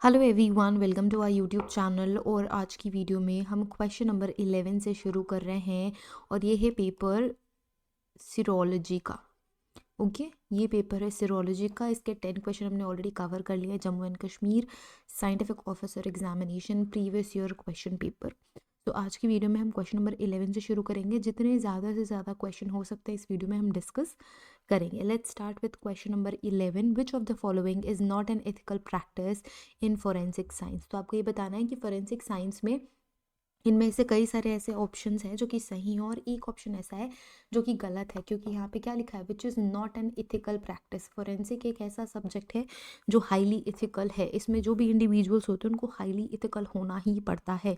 Hello everyone, welcome to our YouTube channel. और आज की वीडियो में हम क्वेश्चन नंबर 11 से शुरू कर रहे हैं और ये है पेपर सीरोलॉजी का। ओके, ये पेपर है सीरोलॉजी का। इसके 10 क्वेश्चन हमने ऑलरेडी कवर कर लिया है। Jammu and Kashmir scientific officer examination previous year question paper. तो आज की वीडियो में हम क्वेश्चन नंबर 11 से शुरू करेंगे। जितने ज़्यादा से ज़्यादा क्वेश्चन हो सकते हैं इस वीडियो में हम डिस्कस करेंगे। Let's start with question number 11। Which of the following is not an ethical practice in forensic science. तो आपको ये बताना है कि फोरेंसिक साइंस में इनमें से कई सारे ऐसे ऑप्शंस हैं जो कि सही हैं और एक ऑप्शन ऐसा है जो कि गलत है, क्योंकि यहाँ पे क्या लिखा है, which is not an ethical practice. Forensic एक ऐसा सब्जेक्ट है जो हाईली इथिकल है। इसमें जो भी इंडिविजुअल्स होते हैं उनको हाईली इथिकल होना ही पड़ता है।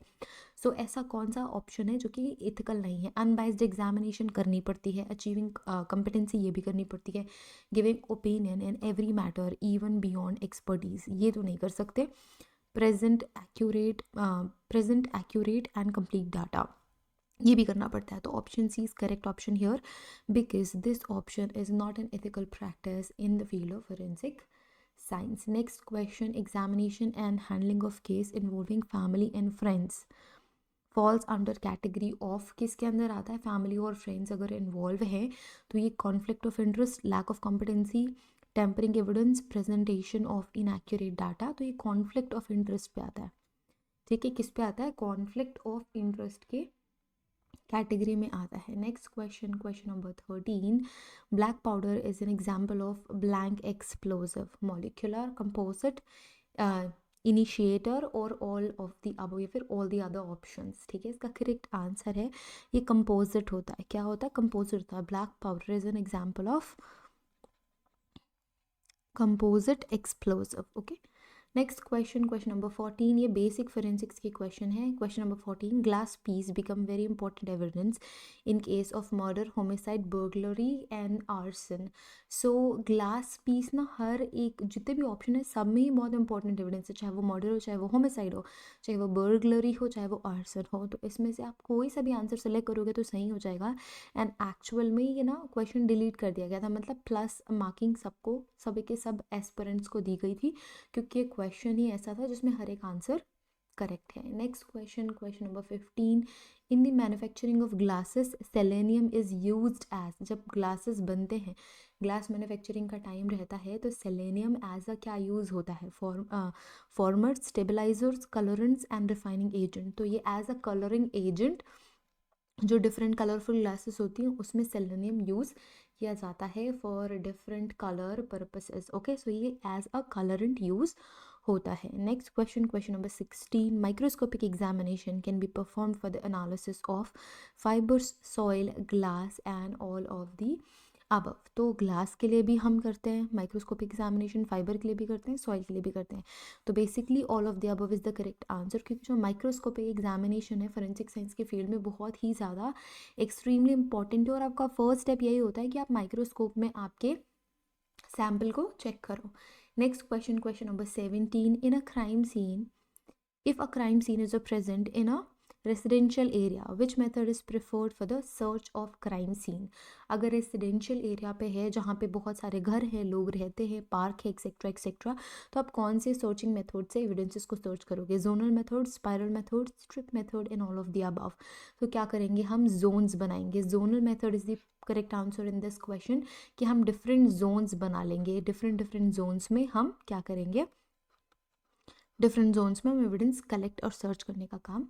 सो ऐसा कौन सा ऑप्शन है जो कि इथिकल नहीं है। अनबाइज्ड एग्जामिनेशन करनी पड़ती है, अचीविंग कंपिटेंसी ये भी करनी पड़ती है, giving opinion in every matter even beyond expertise, ये तो नहीं कर सकते। Present accurate and complete data, ये भी करना पड़ता है। तो option C is correct option here, because this option is not an ethical practice in the field of forensic science. Next question, examination and handling of case involving family and friends falls under category of, किसके अंदर आता है, family और friends अगर involve हैं तो ये conflict of interest, lack of competency, tampering evidence, presentation of inaccurate data. तो ये कॉन्फ्लिक्ट ऑफ इंटरेस्ट पे आता है। ठीक है, किस पे आता है, कॉन्फ्लिक्ट ऑफ इंटरेस्ट के कैटेगरी में आता है। Next question, question number 13। Black powder is an example of blank explosive, molecular, composite, initiator और ऑल ऑफ द अबव, या फिर ऑल द अदर ऑप्शंस। ठीक है, इसका करेक्ट आंसर है ये कंपोजिट होता है। क्या होता है, कंपोजिट होता है। Black powder is an example of composite explosive. Okay, next question, question number 14। ये बेसिक फोरेंसिक्स की क्वेश्चन है। Question number 14, glass piece become very important evidence in case of murder, homicide, burglary and arson. So glass piece ना हर एक, जितने भी option है सब में ही बहुत इंपॉर्टेंट एविडेंस है, चाहे वो मर्डर हो, चाहे वो होमिसाइड हो, चाहे वो बर्गलरी हो, चाहे वो आर्सन हो। तो इसमें से आप कोई सा भी आंसर सेलेक्ट करोगे तो सही हो जाएगा। एंड एक्चुअल में ये ना क्वेश्चन डिलीट कर दिया गया था, मतलब प्लस मार्किंग सबको, सभी के सब एस्पिरेंट्स को दी गई थी, क्योंकि ये क्वेश्चन ही ऐसा था जिसमें हर एक आंसर करेक्ट है। Next question, question number 15। In the manufacturing of glasses selenium is used as, जब ग्लासेस बनते हैं, ग्लास मैन्युफैक्चरिंग का टाइम रहता है तो सेलेनियम एज अ क्या यूज़ होता है, formers, stabilisers, colourants and refining agent. तो ये एज अ कलरिंग एजेंट, जो डिफरेंट कलरफुल ग्लासेस होती हैं उसमें सेलेनियम यूज़ किया जाता है for different colour purposes. Okay, so ये एज अ कलरेंट यूज़ होता है। Next question, question number 16। Microscopic examination can be perform for the analysis of fibres, soil, glass and all of the above. तो glass के लिए भी हम करते हैं माइक्रोस्कोपिक एग्जामिनेशन, फाइबर के लिए भी करते हैं, सॉइल के लिए भी करते हैं। तो basically all of the above is the correct answer, क्योंकि जो माइक्रोस्कोपिक एग्जामिनेशन है फोरेंसिक साइंस के फील्ड में बहुत ही ज़्यादा एक्सट्रीमली इंपॉर्टेंट है। और आपका फर्स्ट स्टेप यही होता है कि आप माइक्रोस्कोप में आपके सैम्पल को चेक करो। Next question, question number 17। In a crime scene, if a crime scene is present in a residential area, which method is preferred for the search of crime scene। अगर residential area पे है जहाँ पे बहुत सारे घर हैं, लोग रहते हैं, पार्क है, एक्सेट्रा एक्सेट्रा, तो आप कौन से सर्चिंग मेथड से एविडेंसेस को सर्च करोगे, zonal method, spiral method, strip method and all of the above. तो क्या करेंगे, हम जोन्स बनाएंगे। Zonal method is the correct answer in this question, कि हम डिफरेंट जोन्स बना लेंगे। डिफरेंट डिफरेंट जोन्स में हम क्या करेंगे, डिफरेंट जोन्स में हम एविडेंस कलेक्ट और सर्च करने का काम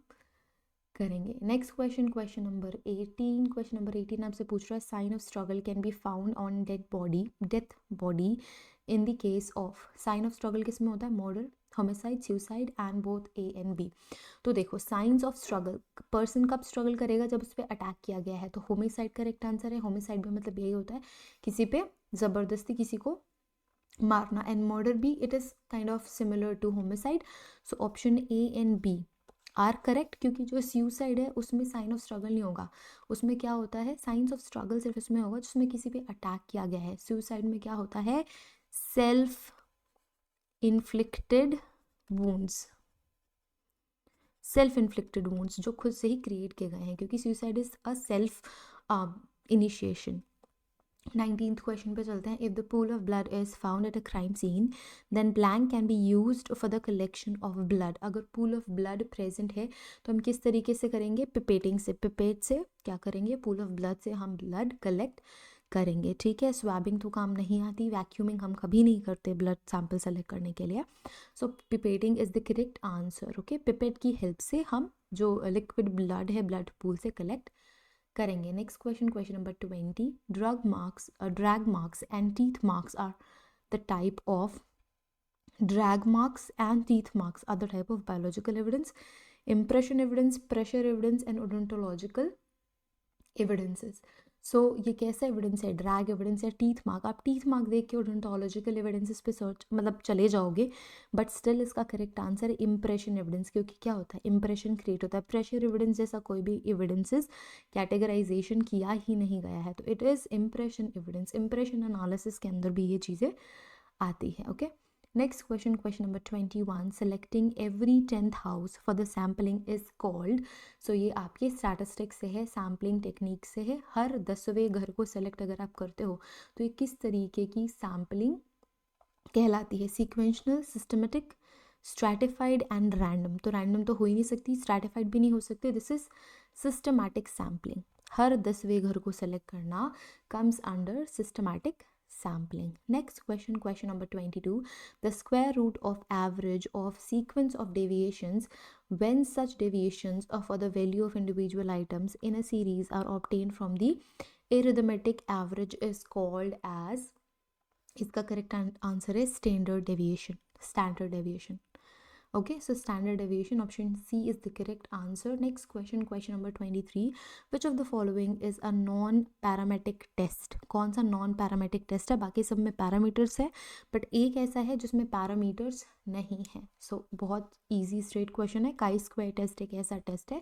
करेंगे। Next question, question number 18। Question number 18 आपसे पूछ रहा है, sign of struggle can be found on dead body in the case of. Sign of struggle किस में होता है, murder, homicide, suicide and both A and B. तो देखो, साइंस ऑफ स्ट्रगल, पर्सन कब स्ट्रगल करेगा, जब उस पर अटैक किया गया है। तो होमिसाइड करेक्ट आंसर है। होमिसाइड में मतलब यही होता है किसी पे ज़बरदस्ती किसी को मारना। एंड मर्डर भी it is kind of similar to homicide. So option A and B are correct, क्योंकि जो सुसाइड है उसमें साइन ऑफ स्ट्रगल नहीं होगा। उसमें क्या होता है, साइंस ऑफ स्ट्रगल सिर्फ उसमें होगा जिसमें किसी पे अटैक किया गया है। सुसाइड में क्या होता है, self inflicted wounds, self inflicted wounds जो खुद से ही क्रिएट किए गए हैं, क्योंकि suicide is a self initiation. 19th question पे चलते हैं. If the pool of blood is found at a crime scene then blank can be used for the collection of blood. अगर पूल ऑफ ब्लड प्रेजेंट है तो हम किस तरीके से करेंगे? पिपेटिंग से. पिपेट से क्या करेंगे? पूल ऑफ ब्लड से हम ब्लड कलेक्ट करेंगे. ठीक है, स्वैबिंग तो काम नहीं आती, वैक्यूमिंग हम कभी नहीं करते ब्लड सैंपल सेलेक्ट करने के लिए. So pipetting is the correct answer. Okay, pipette की हेल्प से हम जो लिक्विड ब्लड है ब्लड पूल से कलेक्ट करेंगे. Next question, question number 20. Drug marks and teeth marks are the type of drag marks and teeth marks are the type of biological evidence, impression evidence, pressure evidence and odontological evidences. सो ये कैसा evidence है? Drag evidence या teeth mark. आप teeth mark देख के ओडोंटोलॉजिकल evidences पे search मतलब चले जाओगे, बट स्टिल इसका करेक्ट आंसर है इम्प्रेशन एविडेंस, क्योंकि क्या होता है? इम्प्रेशन क्रिएट होता है. प्रेशर एविडेंस जैसा कोई भी एविडेंसेस कैटेगराइजेशन किया ही नहीं गया है, तो it is impression evidence. Impression analysis के अंदर भी ये चीज़ें आती हैं. Okay, next question, question number 21. Selecting every 10th house for the sampling is called. so ये आपके स्टैटिस्टिक्स से है, सैम्पलिंग टेक्निक से है. हर 10वें घर को सेलेक्ट अगर आप करते हो तो ये किस तरीके की सैम्पलिंग कहलाती है? सीक्वेंशनल, सिस्टमेटिक, स्ट्रैटिफाइड एंड रैंडम. तो रैंडम तो हो ही नहीं सकती, स्ट्रैटिफाइड भी नहीं हो सकते. This is systematic sampling. हर 10वें घर को सेलेक्ट करना comes under systematic sampling. Next question, question number 22. The square root of average of sequence of deviations when such deviations for the value of individual items in a series are obtained from the arithmetic average is called as. इसका correct answer है standard deviation. Standard deviation. Okay, so standard deviation option C is the correct answer. Next question, question number 23. Which of the following is a non-parametric test? कौन सा non-parametric test है? बाकी सब में parameters है, but एक ऐसा है जिसमें parameters नहीं है. So बहुत easy straight question है. chi-square test एक ऐसा test है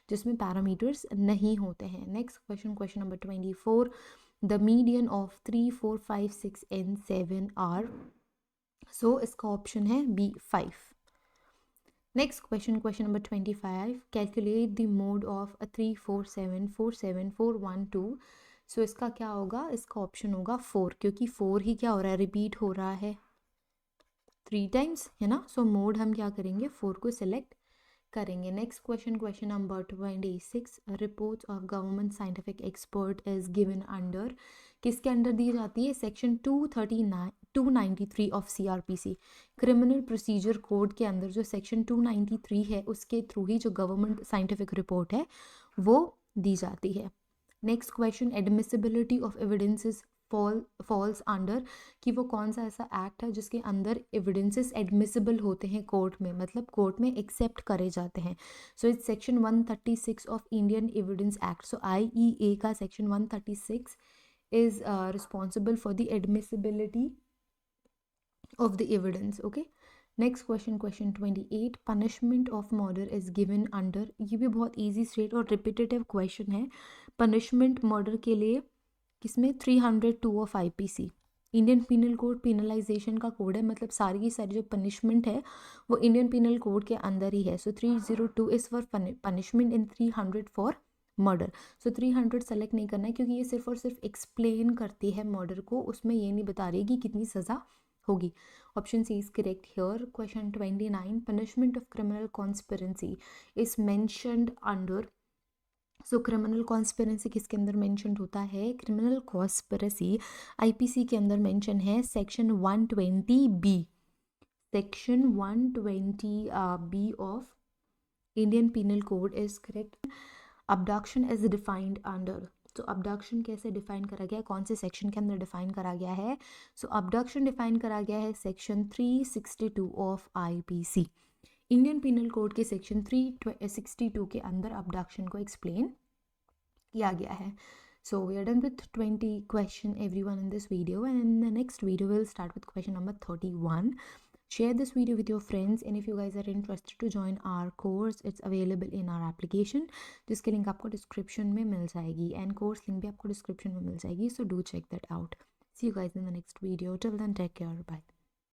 जिसमें parameters नहीं होते हैं. Next question, question number 24. The median of 3, 4, 5, 6 and 7 are. So इसका option है B 5. Next question, question number 25. Calculate the mode of a 3, 4, 7, 4, 7, 4, 1, 2. सो इसका क्या होगा? इसका ऑप्शन होगा 4, क्योंकि 4 ही क्या हो रहा है? रिपीट हो रहा है 3 टाइम्स, है ना. सो मोड हम क्या करेंगे? 4 को सिलेक्ट करेंगे. Next question, question number 26. Reports of government scientific expert is given under. किसके अंडर दी जाती है? Section 293 of CRPC, criminal procedure code के अंदर जो सेक्शन 293 है उसके थ्रू ही जो गवर्नमेंट साइंटिफिक रिपोर्ट है वो दी जाती है. Next question, admissibility of evidences falls under. कि वो कौन सा ऐसा एक्ट है जिसके अंदर एविडेंसेस एडमिसिबल होते हैं कोर्ट में, मतलब कोर्ट में एक्सेप्ट करे जाते हैं. So it's section 136 of Indian evidence act. So IEA का section 136 is responsible for the admissibility of the evidence. Okay, next question, question 28. Punishment of murder is given under. ये भी बहुत easy, straight और repetitive question है. punishment murder के लिए किसमें? 302 of IPC, Indian penal code penalisation का code है, मतलब सारी की सारी जो पनिशमेंट है वो इंडियन पीनल कोड के अंदर ही है. सो 302 is for punishment in 300 for murder. So 300 select नहीं करना है क्योंकि ये सिर्फ और सिर्फ एक्सप्लेन करती है मर्डर को, उसमें ये नहीं बता रही कि कितनी सज़ा होगी. Option C is correct here. Question 29. Punishment of criminal conspiracy is mentioned under. So criminal conspiracy किसके अंदर मेंशन्ड होता है? क्रिमिनल कॉन्स्पिरेसी IPC के अंदर मेंशन है section 120B. Section 120B of Indian penal code is correct. Abduction is defined under. तो abduction कैसे define करा गया है? कौन से सेक्शन के अंदर डिफाइन करा गया है? सो अबडक्शन डिफाइन करा गया है section 362 of IPC. Indian penal code के सेक्शन 362 के अंदर अबडक्शन को एक्सप्लेन किया गया है. So we are done with 20 question everyone in this video, and in the next video we'll start with question number 31. Share this video with your friends, and if you guys are interested to join our course, it's available in our application, जिसके link आपको description में मिल जाएगी, and course link भी आपको description में मिल जाएगी. So do check that out. See you guys in the next video. Till then, take care. Bye.